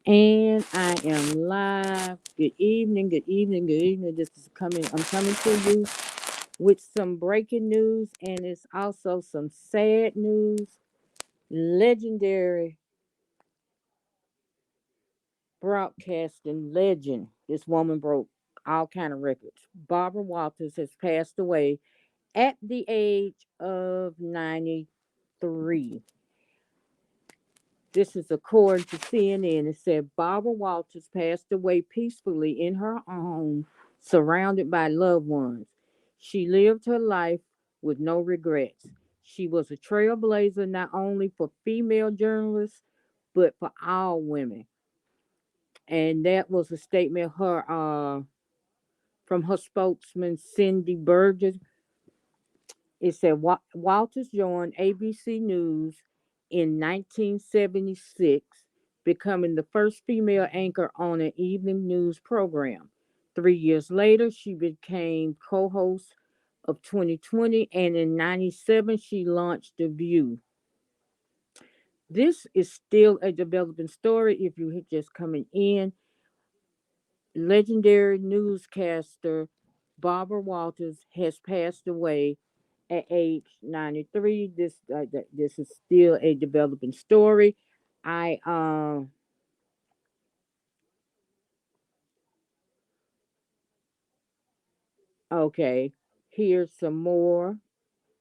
And I am live. Good evening, good evening, good evening. I'm coming to you with some breaking news, and it's also some sad news. Legendary broadcasting legend. This woman broke all kind of records. Barbara Walters has passed away at the age of 93. This is according to CNN. It said Barbara Walters passed away peacefully in her home, surrounded by loved ones. She lived her life with no regrets. She was a trailblazer not only for female journalists, but for all women. And that was a statement from her spokesman, Cindy Burgess. It said Walters joined ABC News in 1976, becoming the first female anchor on an evening news program. 3 years later, she became co host of 2020, and in 97, she launched The View. This is still a developing story if you're just coming in. Legendary newscaster Barbara Walters has passed away at age 93. This is still a developing story. I Okay, here's some more.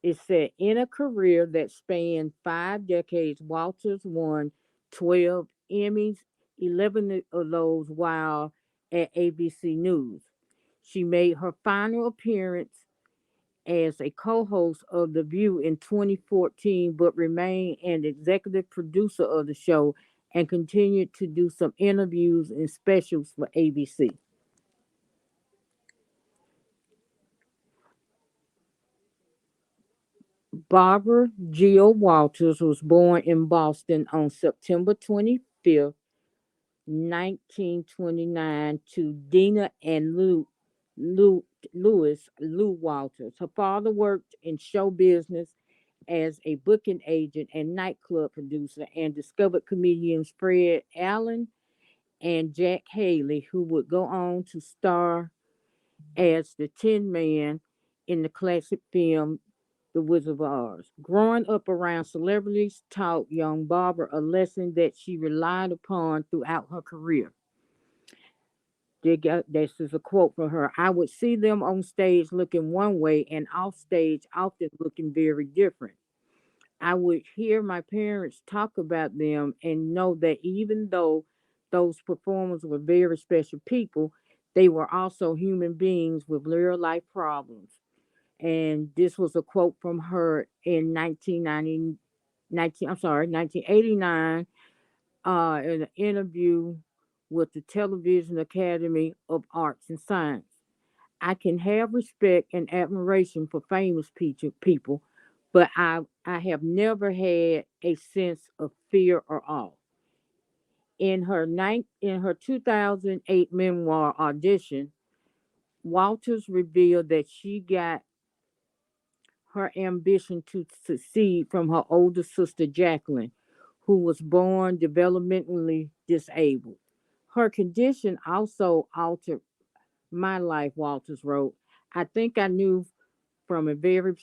It said in a career that spanned 5 decades, Walters won 12 Emmys, 11 of those while at ABC News. She made her final appearance as a co-host of The View in 2014, but remained an executive producer of the show and continued to do some interviews and specials for ABC. Barbara Jill Walters was born in Boston on September 25th, 1929, to Dina and Lou, Lou Walters. Her father worked in show business as a booking agent and nightclub producer and discovered comedians Fred Allen and Jack Haley, who would go on to star as the Tin Man in the classic film The Wizard of Oz. Growing up around celebrities taught young Barbara a lesson that she relied upon throughout her career. This is a quote from her. I would see them on stage looking one way and off stage often looking very different. I would hear my parents talk about them and know that even though those performers were very special people, they were also human beings with real life problems. And this was a quote from her in 1989, in an interview with the Television Academy of Arts and Science. I can have respect and admiration for famous people, but I have never had a sense of fear or awe. In her 2008 memoir Audition, Walters revealed that she got her ambition to succeed from her older sister Jacqueline, who was born developmentally disabled. Her condition also altered my life, Walters wrote. I think I knew from a very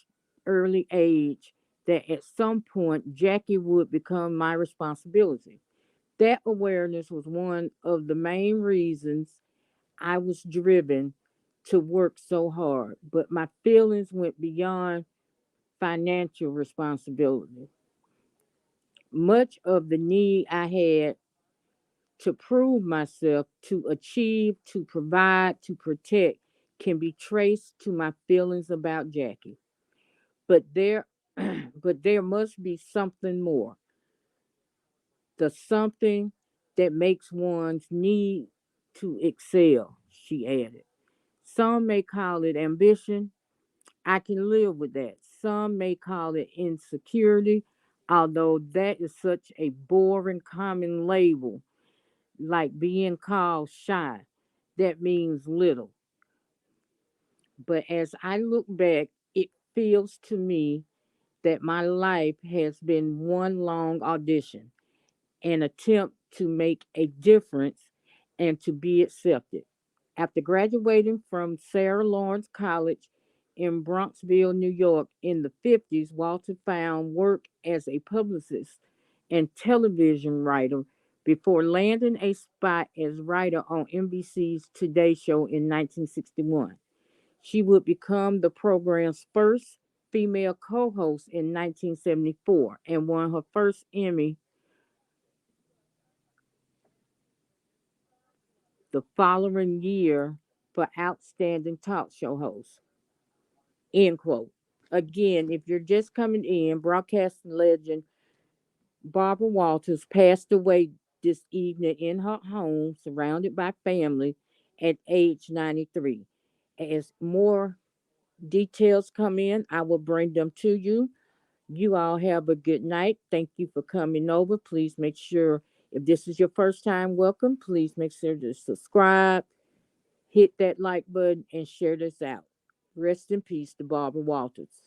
early age that at some point Jackie would become my responsibility. That awareness was one of the main reasons I was driven to work so hard, but my feelings went beyond financial responsibility. Much of the need I had to prove myself, to achieve, to provide, to protect can be traced to my feelings about Jackie. But there but there must be something more. The something that makes one's need to excel, she added. Some may call it ambition. I can live with that. Some may call it insecurity, although that is such a boring common label, like being called shy. That means little. But as I look back, it feels to me that my life has been one long audition, an attempt to make a difference and to be accepted. After graduating from Sarah Lawrence College in Bronxville, New York in the 50s, Walter found work as a publicist and television writer before landing a spot as writer on NBC's Today Show in 1961. She would become the program's first female co host in 1974 and won her first Emmy the following year for Outstanding Talk Show Host. End quote. Again, if you're just coming in, broadcasting legend Barbara Walters passed away this evening in her home, surrounded by family, at age 93. As more details come in, I will bring them to you. You all have a good night. Thank you for coming over. Please make sure, if this is your first time, welcome. Please make sure to subscribe, hit that like button, and share this out. Rest in peace to Barbara Walters.